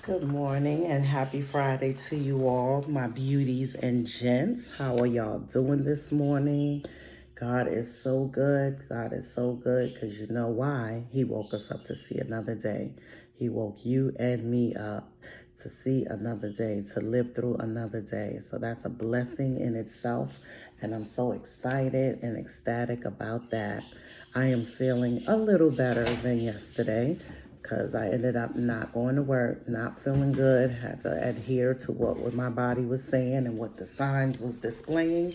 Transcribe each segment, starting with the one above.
Good morning and happy Friday to you all, my beauties and gents. How are y'all doing this morning? God is so good. God is so good because you know why? He woke us up to see another day. He woke you and me up to see another day, to live through another day. So that's a blessing in itself. And I'm so excited and ecstatic about that. I am feeling a little better than yesterday because I ended up not going to work, not feeling good, had to adhere to what my body was saying and what the signs was displaying.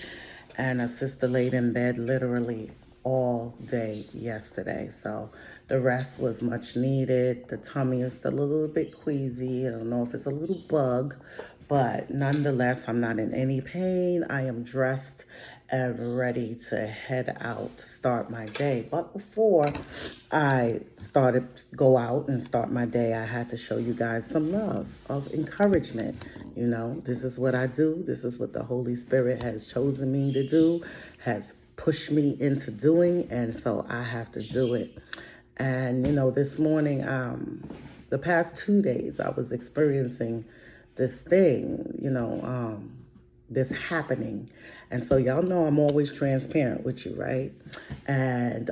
And a sister laid in bed literally all day yesterday. So the rest was much needed. The tummy is still a little bit queasy. I don't know if it's a little bug, but nonetheless, I'm not in any pain. I am dressed and ready to head out to start my day. But before I go out and start my day, I had to show you guys some love of encouragement. You know, this is what I do. This is what the Holy Spirit has chosen me to do, has pushed me into doing, and so I have to do it. And you know, this morning, the past 2 days, I was experiencing this thing, this happening. And so y'all know I'm always transparent with you, right? And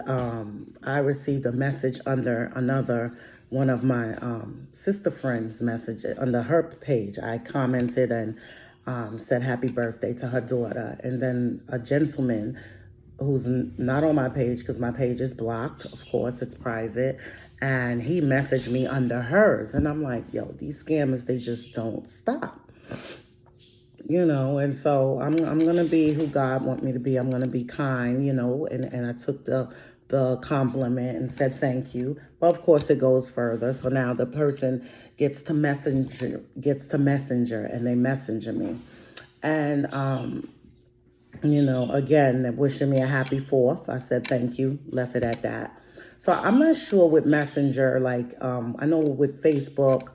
I received a message under another one of my sister friends' message under her page. I commented and said happy birthday to her daughter. And then a gentleman who's not on my page because my page is blocked, of course, it's private. And he messaged me under hers. And I'm like, yo, these scammers, they just don't stop. And so I'm gonna be who God want me to be. I'm gonna be kind, and I took the compliment and said thank you. But of course it goes further. So now the person gets to messenger, and they messenger me. And again, they're wishing me a happy 4th. I said thank you, left it at that. So I'm not sure with Messenger, I know with Facebook,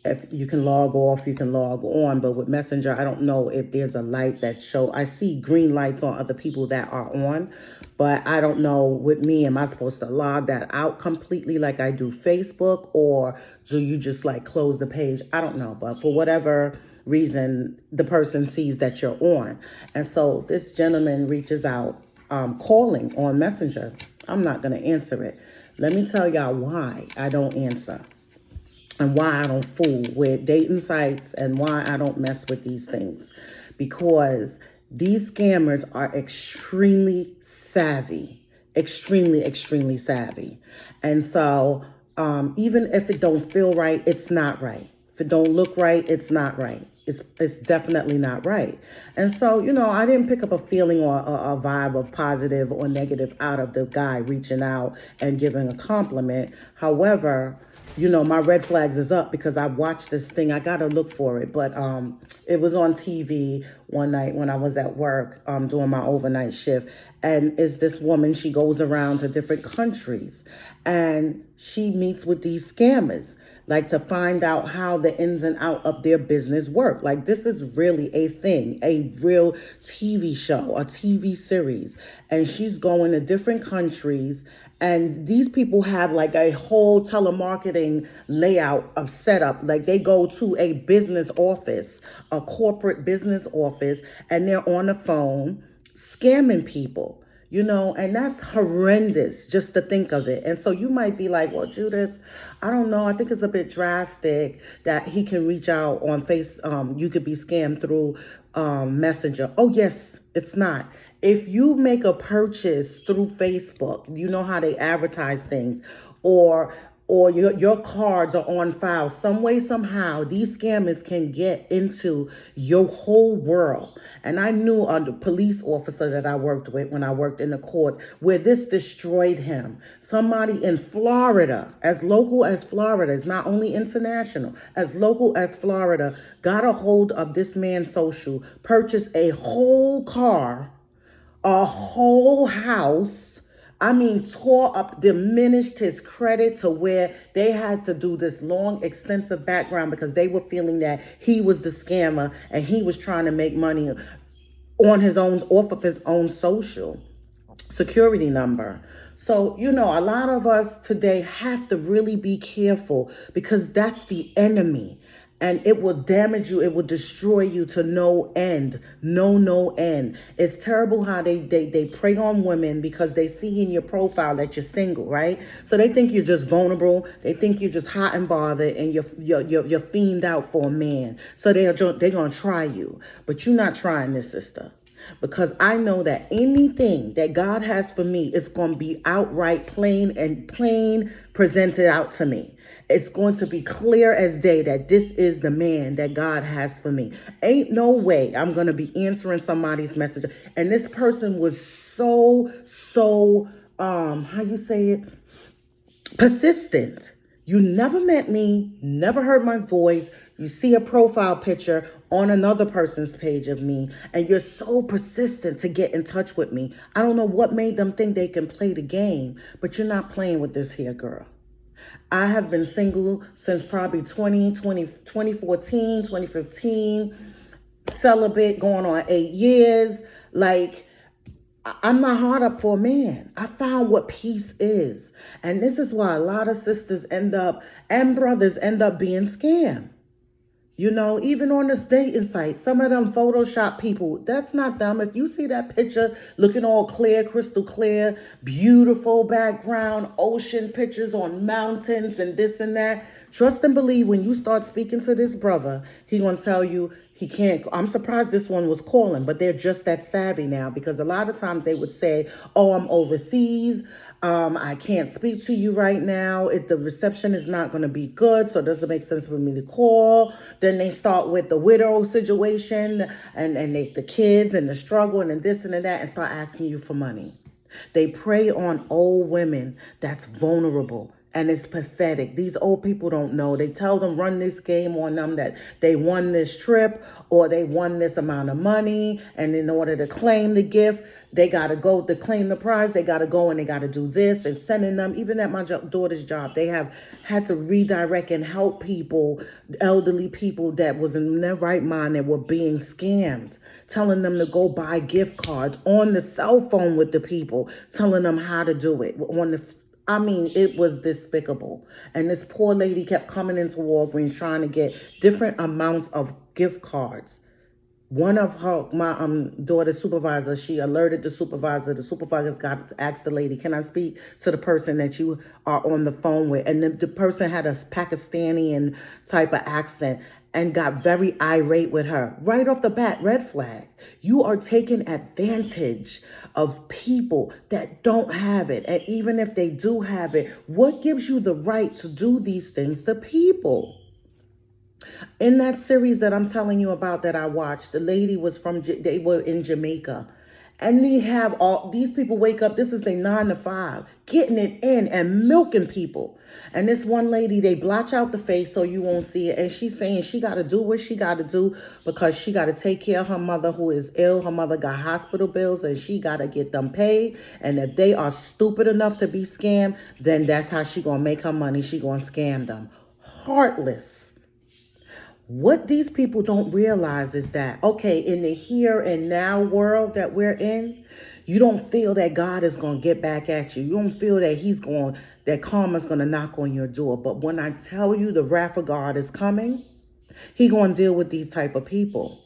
if you can log off, you can log on. But with Messenger, I don't know if there's a light that I see green lights on other people that are on, but I don't know with me, am I supposed to log that out completely like I do Facebook, or do you just close the page? I don't know, but for whatever reason, the person sees that you're on. And so this gentleman reaches out, calling on Messenger. I'm not going to answer it. Let me tell y'all why I don't answer. And why I don't fool with dating sites and why I don't mess with these things. Because these scammers are extremely savvy. Extremely, extremely savvy. And so even if it don't feel right, it's not right. If it don't look right, it's not right. It's definitely not right. And so, I didn't pick up a feeling or a vibe of positive or negative out of the guy reaching out and giving a compliment. However, my red flags is up because I watched this thing. I got to look for it. But it was on TV one night when I was at work doing my overnight shift. And it's this woman, she goes around to different countries and she meets with these scammers, to find out how the ins and out of their business work. This is really a thing, a real TV show, a TV series. And she's going to different countries. And these people have a whole telemarketing layout of setup. They go to a business office, a corporate business office, and they're on the phone scamming people. And that's horrendous just to think of it. And so you might be like, well, Judith, I don't know. I think it's a bit drastic that he can reach out on you could be scammed through Messenger. Oh, yes, it's not. If you make a purchase through Facebook, you know how they advertise things, or your cards are on file, some way, somehow, these scammers can get into your whole world. And I knew a police officer that I worked with when I worked in the courts where this destroyed him. Somebody in Florida, as local as Florida, is not only international, as local as Florida, got a hold of this man's social, purchased a whole car, a whole house. Tore up, diminished his credit to where they had to do this long, extensive background because they were feeling that he was the scammer and he was trying to make money off of his own social. security number. So, you know, a lot of us today have to really be careful because that's the enemy. And it will damage you. It will destroy you to no end. No end. It's terrible how they prey on women because they see in your profile that you're single, right? So they think you're just vulnerable. They think you're just hot and bothered and you're fiend out for a man. So they're going to try you. But you're not trying this, sister. Because I know that anything that God has for me is going to be outright plain presented out to me. It's going to be clear as day that this is the man that God has for me. Ain't no way I'm going to be answering somebody's message. And this person was so, how you say it? Persistent. You never met me, never heard my voice. You see a profile picture on another person's page of me, and you're so persistent to get in touch with me. I don't know what made them think they can play the game, but you're not playing with this here girl. I have been single since probably 2014, 2015, celibate going on 8 years. Like, I'm not hard up for a man. I found what peace is. And this is why a lot of sisters and brothers end up being scammed. You know, even on the dating site, some of them Photoshop people, that's not them. If you see that picture looking all clear, crystal clear, beautiful background, ocean pictures on mountains and this and that, trust and believe when you start speaking to this brother, he gonna tell you he can't. I'm surprised this one was calling, but they're just that savvy now because a lot of times they would say, oh, I'm overseas. I can't speak to you right now. The reception is not going to be good, so it doesn't make sense for me to call. Then they start with the widow situation and the kids and the struggle and this and that and start asking you for money. They prey on old women that's vulnerable. And it's pathetic. These old people don't know. They tell them run this game on them that they won this trip or they won this amount of money. And in order to claim the gift, they got to go to claim the prize. They got to go and they got to do this and sending them. Even at my daughter's job, they have had to redirect and help people, elderly people that was in their right mind that were being scammed, telling them to go buy gift cards on the cell phone with the people, telling them how to do it it was despicable. And this poor lady kept coming into Walgreens trying to get different amounts of gift cards. One of my daughter's supervisor, she alerted the supervisor. The supervisor's got to ask the lady, can I speak to the person that you are on the phone with? And the person had a Pakistani and type of accent and got very irate with her. Right off the bat, red flag. You are taking advantage of people that don't have it. And even if they do have it, what gives you the right to do these things to people? In that series that I'm telling you about that I watched, the lady was they were in Jamaica. And these people wake up, this is their 9 to 5, getting it in and milking people. And this one lady, they blotch out the face so you won't see it. And she's saying she got to do what she got to do because she got to take care of her mother who is ill. Her mother got hospital bills and she got to get them paid. And if they are stupid enough to be scammed, then that's how she going to make her money. She going to scam them. Heartless. What these people don't realize is that, okay, in the here and now world that we're in, you don't feel that God is going to get back at you. You don't feel that that karma's going to knock on your door. But when I tell you the wrath of God is coming, He going to deal with these type of people.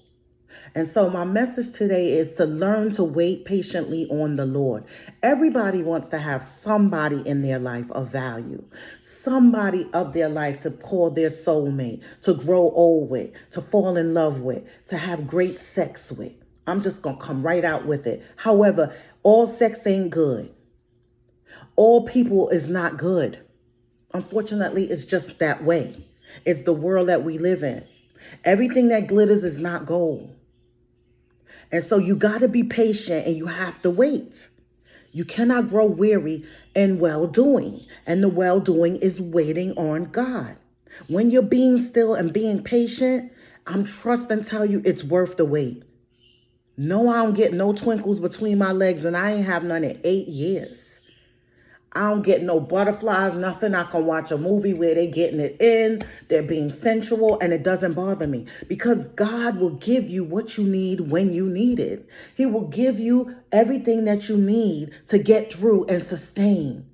And so my message today is to learn to wait patiently on the Lord. Everybody wants to have somebody in their life of value, somebody of their life to call their soulmate, to grow old with, to fall in love with, to have great sex with. I'm just going to come right out with it. However, all sex ain't good. All people is not good. Unfortunately, it's just that way. It's the world that we live in. Everything that glitters is not gold. And so you got to be patient and you have to wait. You cannot grow weary in well-doing. And the well-doing is waiting on God. When you're being still and being patient, I'm trust and tell you it's worth the wait. No, I don't get no twinkles between my legs and I ain't have none in 8 years. I don't get no butterflies, nothing. I can watch a movie where they're getting it in, they're being sensual, and it doesn't bother me. Because God will give you what you need when you need it. He will give you everything that you need to get through and sustain.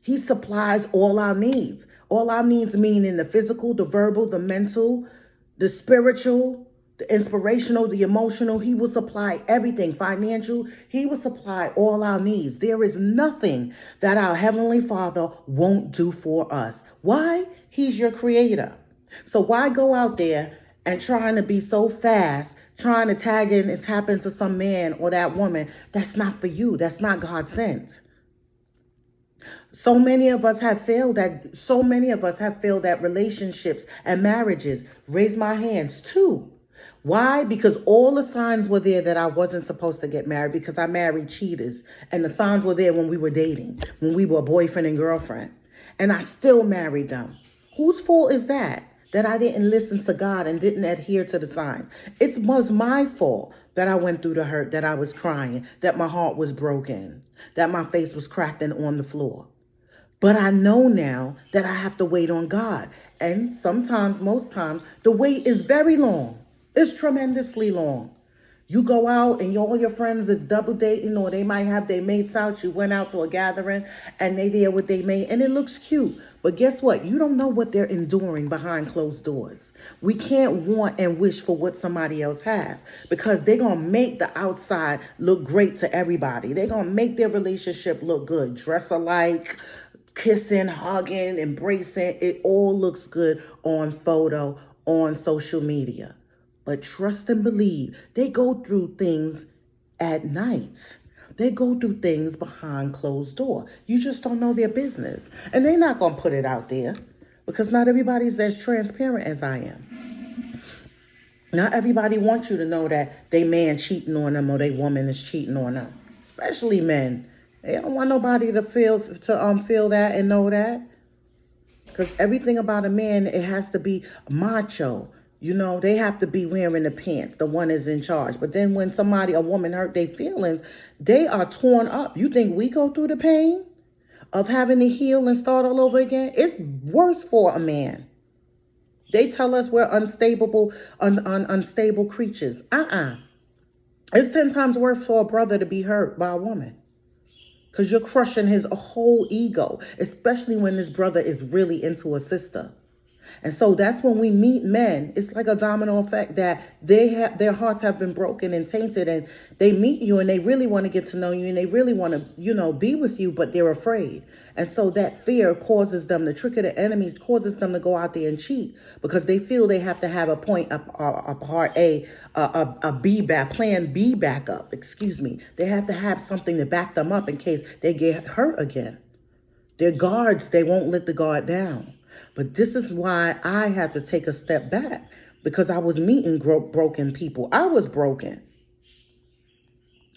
He supplies all our needs. All our needs meaning the physical, the verbal, the mental, the spiritual, the inspirational, the emotional. He will supply everything. Financial, he will supply all our needs. There is nothing that our Heavenly Father won't do for us. Why? He's your creator. So why go out there and trying to be so fast, trying to tag in and tap into some man or that woman that's not for you, that's not God sent? So many of us have failed at relationships and marriages. Raise my hands too. Why? Because all the signs were there that I wasn't supposed to get married, because I married cheaters. And the signs were there when we were dating, when we were boyfriend and girlfriend. And I still married them. Whose fault is that? That I didn't listen to God and didn't adhere to the signs. It was my fault that I went through the hurt, that I was crying, that my heart was broken, that my face was cracked and on the floor. But I know now that I have to wait on God. And sometimes, most times, the wait is very long. It's tremendously long. You go out and all your friends is double dating, or they might have their mates out. You went out to a gathering and they there with their mate and it looks cute. But guess what? You don't know what they're enduring behind closed doors. We can't want and wish for what somebody else have, because they're going to make the outside look great to everybody. They're going to make their relationship look good. Dress alike, kissing, hugging, embracing. It all looks good on photo, on social media. But trust and believe, they go through things at night. They go through things behind closed door. You just don't know their business. And they're not going to put it out there, because not everybody's as transparent as I am. Not everybody wants you to know that they man cheating on them or they woman is cheating on them. Especially men. They don't want nobody to feel that and know that. Because everything about a man, it has to be macho. You know, they have to be wearing the pants. The one is in charge. But then when a woman hurt their feelings, they are torn up. You think we go through the pain of having to heal and start all over again? It's worse for a man. They tell us we're unstable creatures. It's 10 times worse for a brother to be hurt by a woman, because you're crushing his whole ego, especially when this brother is really into a sister. And so that's when we meet men. It's like a domino effect that their hearts have been broken and tainted, and they meet you and they really want to get to know you and they really want to, be with you, but they're afraid. And so that fear causes them, the trick of the enemy causes them to go out there and cheat, because they feel they have to have a part a B back, plan B backup, They have to have something to back them up in case they get hurt again. Their guards, they won't let the guard down. But this is why I had to take a step back, because I was meeting broken people. I was broken.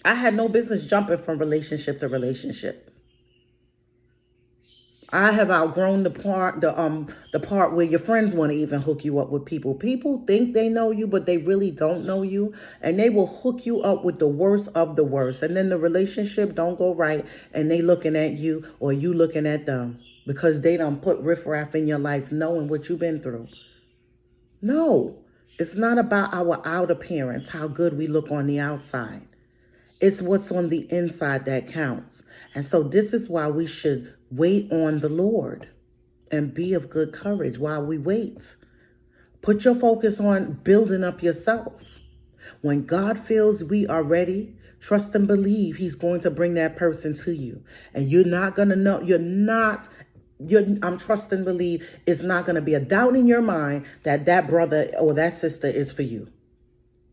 I had no business jumping from relationship to relationship. I have outgrown the part where your friends want to even hook you up with people. People think they know you, but they really don't know you. And they will hook you up with the worst of the worst. And then the relationship don't go right, and they looking at you or you looking at them, because they done put riffraff in your life knowing what you've been through. No, it's not about our out appearance, how good we look on the outside. It's what's on the inside that counts. And so this is why we should wait on the Lord and be of good courage while we wait. Put your focus on building up yourself. When God feels we are ready, trust and believe he's going to bring that person to you. And you're not going to know, I'm trust and believe it's not going to be a doubt in your mind that that brother or that sister is for you.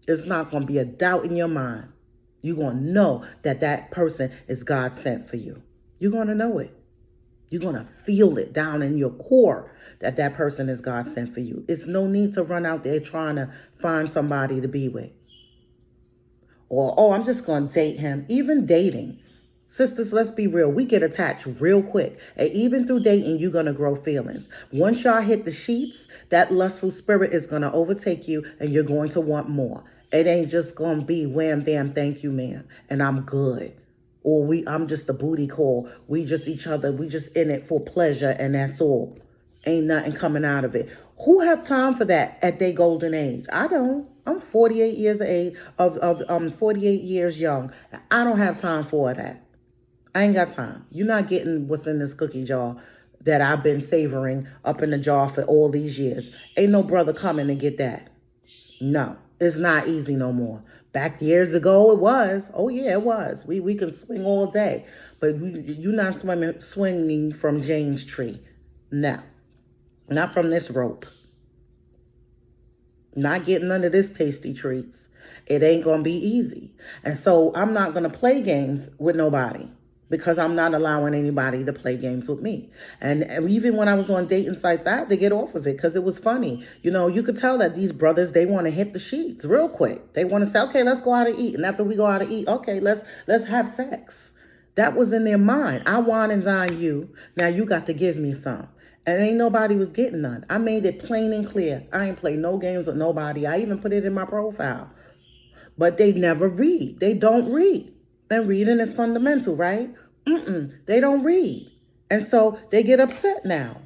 It's not going to be a doubt in your mind. You're going to know that that person is God sent for you. You're going to know it. You're going to feel it down in your core that that person is God sent for you. It's no need to run out there trying to find somebody to be with. Or, I'm just going to date him. Even dating. Sisters, let's be real. We get attached real quick. And even through dating, you're going to grow feelings. Once y'all hit the sheets, that lustful spirit is going to overtake you and you're going to want more. It ain't just going to be wham, bam, thank you, ma'am, and I'm good. Or I'm just a booty call. We just each other. We just in it for pleasure, and that's all. Ain't nothing coming out of it. Who have time for that at their golden age? I don't. I'm 48 years of age, 48 years young. I don't have time for that. I ain't got time. You're not getting what's in this cookie jar that I've been savoring up in the jar for all these years. Ain't no brother coming to get that. No, it's not easy no more. Back years ago, it was. Oh, yeah, it was. We can swing all day. But you're not swinging from Jane's tree. No, not from this rope. Not getting none of this tasty treats. It ain't going to be easy. And so I'm not going to play games with nobody because I'm not allowing anybody to play games with me. And even when I was on dating sites, I had to get off of it because it was funny. You know, you could tell that these brothers, they want to hit the sheets real quick. They want to say, okay, let's go out and eat. And after we go out and eat, okay, let's have sex. That was in their mind. I wine and dine you. Now you got to give me some. And ain't nobody was getting none. I made it plain and clear. I ain't play no games with nobody. I even put it in my profile. But they never read. They don't read. And reading is fundamental, right? They don't read. And so they get upset now.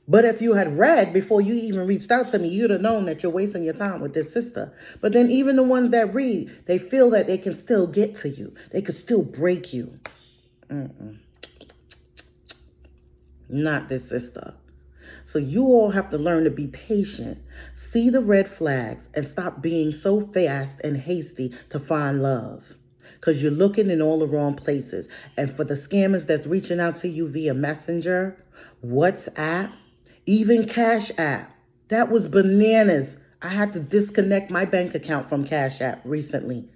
But if you had read before you even reached out to me, you'd have known that you're wasting your time with this sister. But then even the ones that read, they feel that they can still get to you. They could still break you. Not this sister. So you all have to learn to be patient, see the red flags, and stop being so fast and hasty to find love. Because you're looking in all the wrong places. And for the scammers that's reaching out to you via Messenger, WhatsApp, even Cash App, that was bananas. I had to disconnect my bank account from Cash App recently.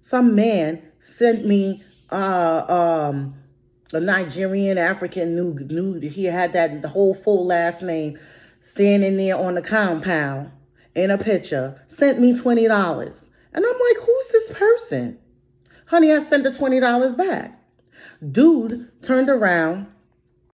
Some man sent me a Nigerian African nude. He had the whole full last name standing there on the compound in a picture, sent me $20. And I'm like, who's this person? Honey, I sent the $20 back. Dude turned around